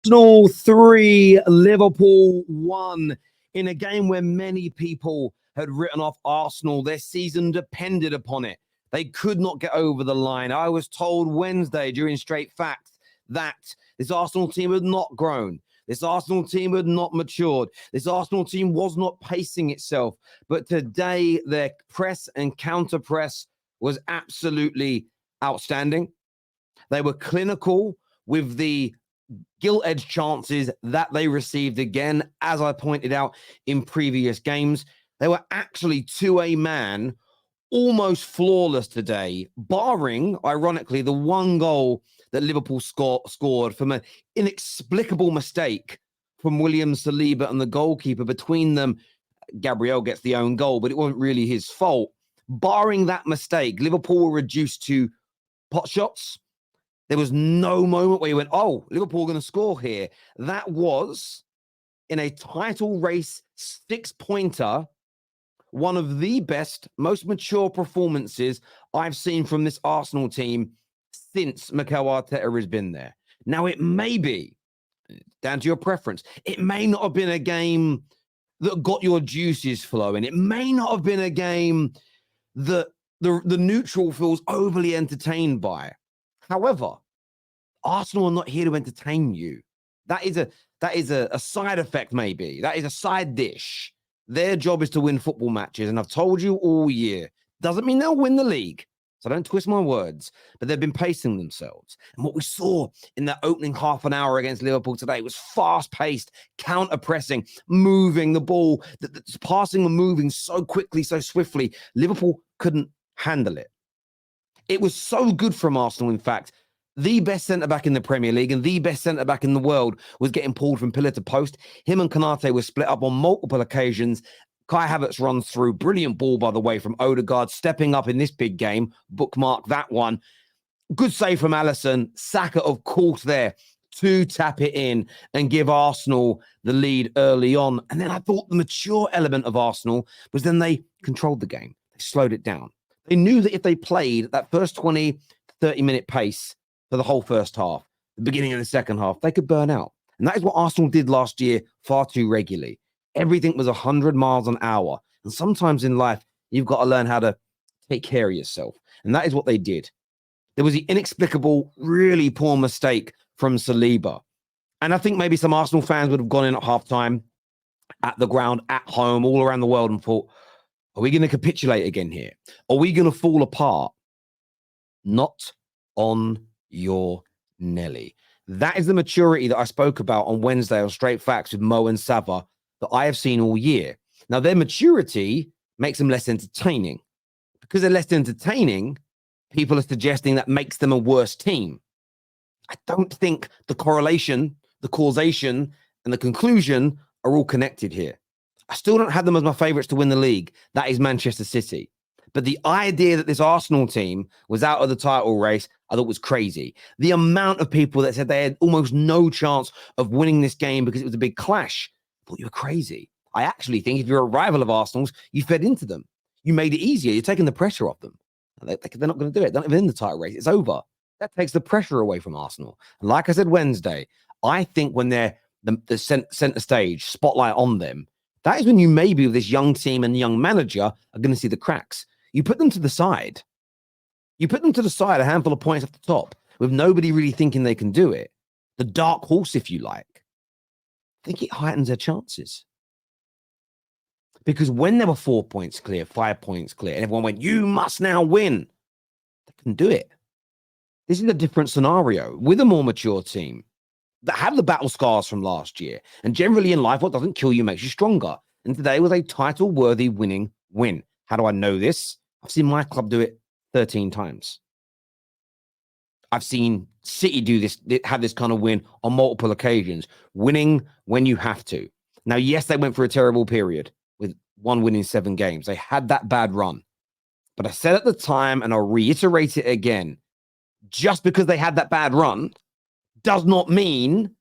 Arsenal 3, Liverpool 1 in a game where many people had written off Arsenal. Their season depended upon it. They could not get over the line. I was told Wednesday during Straight Facts that this Arsenal team had not grown. This Arsenal team had not matured. This Arsenal team was not pacing itself. But today, their press and counter press was absolutely outstanding. They were clinical with the gilt-edged chances that they received again, as I pointed out in previous games. They were actually, to a man, almost flawless today, barring, ironically, the one goal that Liverpool scored from an inexplicable mistake from William Saliba and the goalkeeper. Between them, Gabriel gets the own goal, but it wasn't really his fault. Barring that mistake, Liverpool were reduced to pot shots. There was no moment where you went, oh, Liverpool are going to score here. That was, in a title race six-pointer, one of the best, most mature performances I've seen from this Arsenal team since Mikel Arteta has been there. Now, it may be, down to your preference, it may not have been a game that got your juices flowing. It may not have been a game that the neutral feels overly entertained by. However, Arsenal are not here to entertain you. That is a side effect, maybe. That is a side dish. Their job is to win football matches, and I've told you all year. Doesn't mean they'll win the league, so don't twist my words, but they've been pacing themselves. And what we saw in that opening half an hour against Liverpool today was fast-paced, counter-pressing, moving the ball, passing and moving so quickly, so swiftly. Liverpool couldn't handle it. It was so good from Arsenal, in fact. The best centre-back in the Premier League and the best centre-back in the world was getting pulled from pillar to post. Him and Konate were split up on multiple occasions. Kai Havertz runs through. Brilliant ball, by the way, from Odegaard, stepping up in this big game. Bookmark that one. Good save from Alisson. Saka, of course, there to tap it in and give Arsenal the lead early on. And then I thought the mature element of Arsenal was then they controlled the game. They slowed it down. They knew that if they played that first 20, 30-minute pace for the whole first half, the beginning of the second half, they could burn out. And that is what Arsenal did last year far too regularly. Everything was 100 miles an hour. And sometimes in life, you've got to learn how to take care of yourself. And that is what they did. There was the inexplicable, really poor mistake from Saliba. And I think maybe some Arsenal fans would have gone in at halftime, at the ground, at home, all around the world and thought, are we going to capitulate again here? Are we going to fall apart? Not on your Nelly. That is the maturity that I spoke about on Wednesday on Straight Facts with Mo and Sava that I have seen all year. Now, their maturity makes them less entertaining. Because they're less entertaining, people are suggesting that makes them a worse team. I don't think the correlation, the causation, and the conclusion are all connected here. I still don't have them as my favourites to win the league. That is Manchester City. But the idea that this Arsenal team was out of the title race, I thought was crazy. The amount of people that said they had almost no chance of winning this game because it was a big clash, I thought you were crazy. I actually think if you're a rival of Arsenal's, you fed into them. You made it easier. You're taking the pressure off them. They're not going to do it. They're not even in the title race. It's over. That takes the pressure away from Arsenal. And like I said Wednesday, I think when they're the centre stage, spotlight on them, that is when you maybe with this young team and young manager are going to see the cracks. You put them to the side. You put them to the side, a handful of points at the top, with nobody really thinking they can do it. The dark horse, if you like. I think it heightens their chances. Because when they were 4 points clear, 5 points clear, and everyone went, you must now win, they can do it. This is a different scenario with a more mature team that have the battle scars from last year. And generally in life, what doesn't kill you makes you stronger. And today was a title-worthy winning win. How do I know this? I've seen my club do it 13 times. I've seen City do this, have this kind of win on multiple occasions, winning when you have to. Now, yes, they went for a terrible period with one win in 7 games. They had that bad run. But I said at the time, and I'll reiterate it again, just because they had that bad run does not mean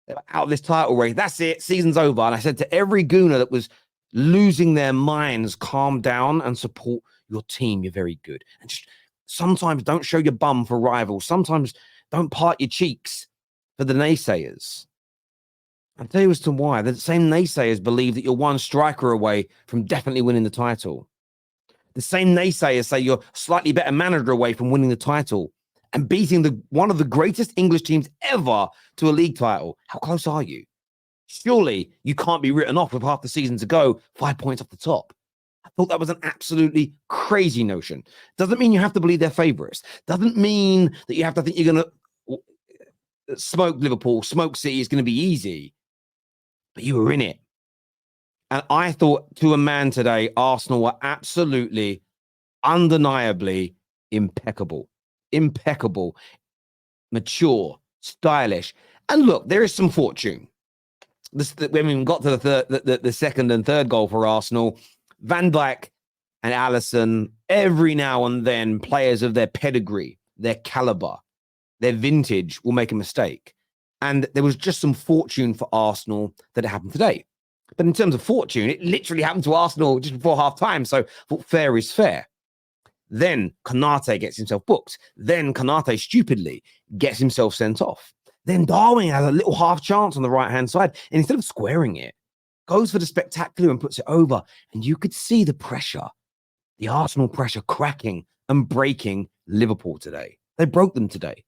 they're out of this title race. That's it. Season's over. And I said to every gooner that was losing their minds, calm down and support your team. You're very good. And just sometimes don't show your bum for rivals. Sometimes don't part your cheeks for the naysayers. I'll tell you as to why. The same naysayers believe that you're one striker away from definitely winning the title. The same naysayers say you're slightly better manager away from winning the title and beating one of the greatest English teams ever to a league title. How close are you? Surely you can't be written off with half the season to go, 5 points off the top. I thought that was an absolutely crazy notion. Doesn't mean you have to believe they're favourites. Doesn't mean that you have to think you're going to smoke Liverpool, smoke City is going to be easy. But you were in it. And I thought to a man today, Arsenal were absolutely, undeniably impeccable. Impeccable, mature, stylish. And look, there is some fortune. When we got to the second and third goal for Arsenal, Van Dijk and Alisson, every now and then, players of their pedigree, their caliber, their vintage will make a mistake. And there was just some fortune for Arsenal that it happened today. But in terms of fortune, it literally happened to Arsenal just before half time. So fair is fair. Then Konate gets himself booked. Then Konate stupidly gets himself sent off. Then Darwin has a little half chance on the right-hand side. And instead of squaring it, goes for the spectacular and puts it over. And you could see the pressure, the Arsenal pressure cracking and breaking Liverpool today. They broke them today.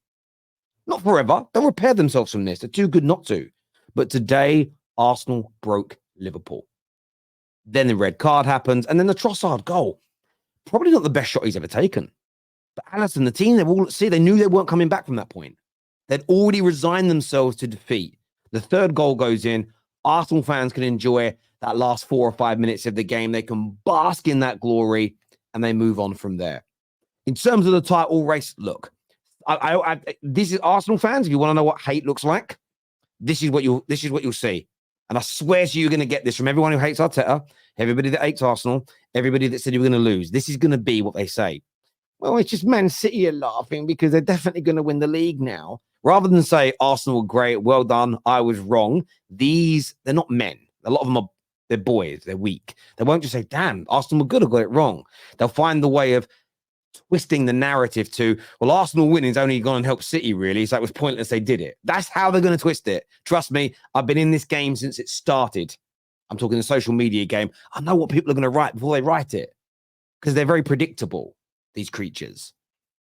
Not forever. They'll repair themselves from this. They're too good not to. But today, Arsenal broke Liverpool. Then the red card happens. And then the Trossard goal. Probably not the best shot he's ever taken. But Alisson, the team, they knew they weren't coming back from that point. They'd already resigned themselves to defeat. The third goal goes in. Arsenal fans can enjoy that last 4 or 5 minutes of the game. They can bask in that glory and they move on from there. In terms of the title race, look, this is Arsenal fans. If you want to know what hate looks like, this is what you'll see. And I swear to you, you're going to get this from everyone who hates Arteta, everybody that hates Arsenal, everybody that said you were going to lose. This is going to be what they say. Well, it's just Man City are laughing because they're definitely going to win the league now. Rather than say Arsenal were great, well done, I was wrong. They're not men. A lot of them they're boys. They're weak. They won't just say, damn, Arsenal were good, I got it wrong. They'll find the way of twisting the narrative to, well, Arsenal winning's only gone and helped City, really. So it was pointless they did it. That's how they're going to twist it. Trust me, I've been in this game since it started. I'm talking the social media game. I know what people are going to write before they write it because they're very predictable, these creatures.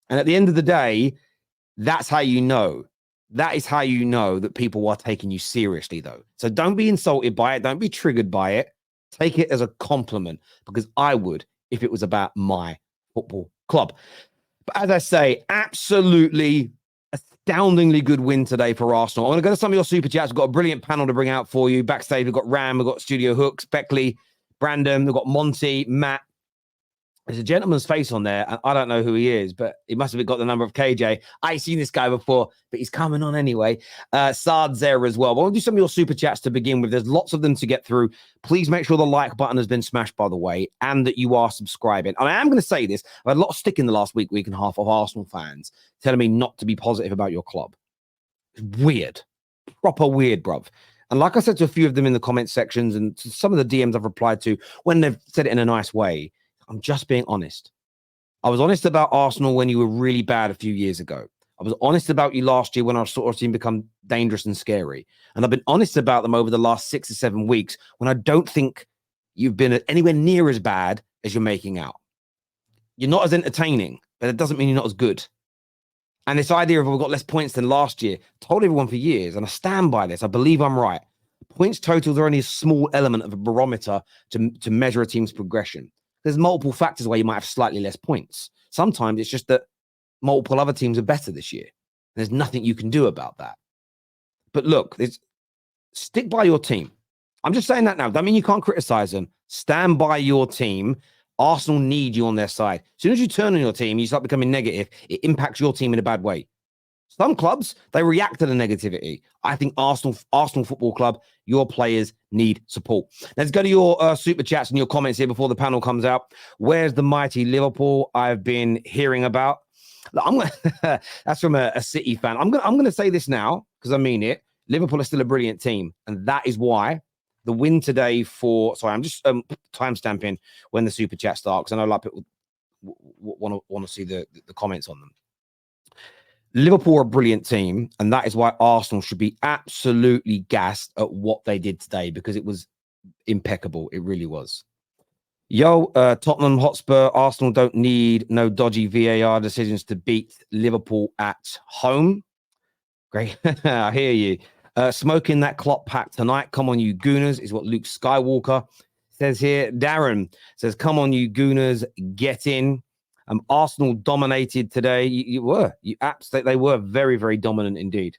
And at the end of the day, that's how you know. That is how you know that people are taking you seriously, though. So don't be insulted by it. Don't be triggered by it. Take it as a compliment because I would if it was about my football club. But as I say, absolutely astoundingly good win today for Arsenal. I'm going to go to some of your super chats. We've got a brilliant panel to bring out for you. Backstage, we've got Ram, we've got Studio Hooks, Beckley, Brandon, we've got Monty, Matt. There's a gentleman's face on there, and I don't know who he is, but he must have got the number of KJ. I've seen this guy before, but he's coming on anyway. Saad's there as well. We'll do some of your super chats to begin with. There's lots of them to get through. Please make sure the like button has been smashed, by the way, and that you are subscribing. And I am going to say this. I've had a lot of stick in the last week and a half of Arsenal fans telling me not to be positive about your club. It's weird. Proper weird, bruv. And like I said to a few of them in the comment sections and to some of the DMs I've replied to when they've said it in a nice way, I'm just being honest. I was honest about Arsenal when you were really bad a few years ago. I was honest about you last year when our sort of team become dangerous and scary. And I've been honest about them over the last 6 or 7 weeks when I don't think you've been anywhere near as bad as you're making out. You're not as entertaining, but it doesn't mean you're not as good. And this idea of we've got less points than last year, I told everyone for years, and I stand by this. I believe I'm right. Points totals are only a small element of a barometer to measure a team's progression. There's multiple factors where you might have slightly less points. Sometimes it's just that multiple other teams are better this year. There's nothing you can do about that. But look, stick by your team. I'm just saying that now. That mean you can't criticize them. Stand by your team. Arsenal need you on their side. As soon as you turn on your team, you start becoming negative. It impacts your team in a bad way. Some clubs, they react to the negativity. I think Arsenal Football Club, your players need support. Let's go to your super chats and your comments here before the panel comes out. Where's the mighty Liverpool I've been hearing about? Look, that's from a City fan. I'm gonna say this now because I mean it. Liverpool are still a brilliant team, and that is why the win today I'm just timestamping when the super chat starts because I know a lot of people want to see the comments on them. Liverpool are a brilliant team, and that is why Arsenal should be absolutely gassed at what they did today, because it was impeccable. It really was. Yo, Tottenham Hotspur, Arsenal don't need no dodgy VAR decisions to beat Liverpool at home. Great. I hear you. Smoking that Klopp pack tonight. Come on, you Gooners, is what Luke Skywalker says here. Darren says, come on, you Gooners, get in. Arsenal dominated today. They were very, very dominant indeed.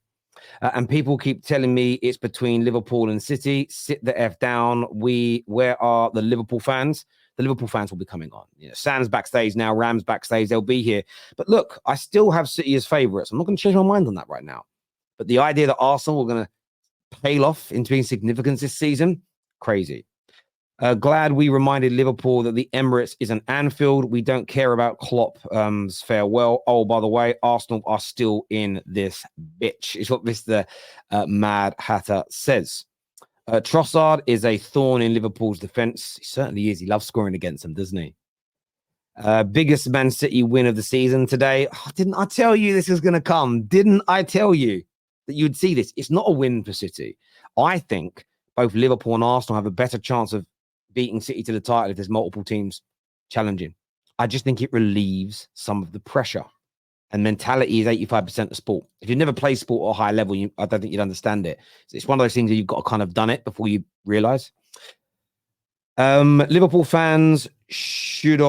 And people keep telling me it's between Liverpool and City. Sit the F down. Where are the Liverpool fans? The Liverpool fans will be coming on. Sam's backstage now, Rams backstage. They'll be here. But look, I still have City as favourites. I'm not going to change my mind on that right now. But the idea that Arsenal are going to pale off into insignificance this season, crazy. Glad we reminded Liverpool that the Emirates is an Anfield. We don't care about Klopp's farewell. Oh, by the way, Arsenal are still in this bitch. Is what Mr. Mad Hatter says. Trossard is a thorn in Liverpool's defence. He certainly is. He loves scoring against them, doesn't he? Biggest Man City win of the season today. Oh, didn't I tell you this was going to come? Didn't I tell you that you'd see this? It's not a win for City. I think both Liverpool and Arsenal have a better chance of beating City to the title if there's multiple teams challenging. I just think it relieves some of the pressure. And mentality is 85% of sport. If you've never played sport at a high level, I don't think you'd understand it. It's one of those things that you've got to kind of done it before you realize. Liverpool fans should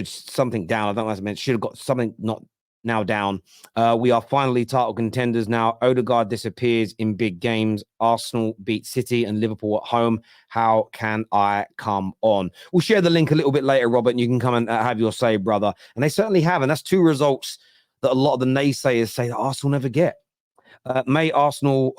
something down. I don't know what I meant. Should have got something not now down. We are finally title contenders now. Odegaard disappears in big games. Arsenal beat City and Liverpool at home. How can I come on? We'll share the link a little bit later, Robert, and you can come and have your say, brother. And they certainly have. And that's two results that a lot of the naysayers say that Arsenal never get. May Arsenal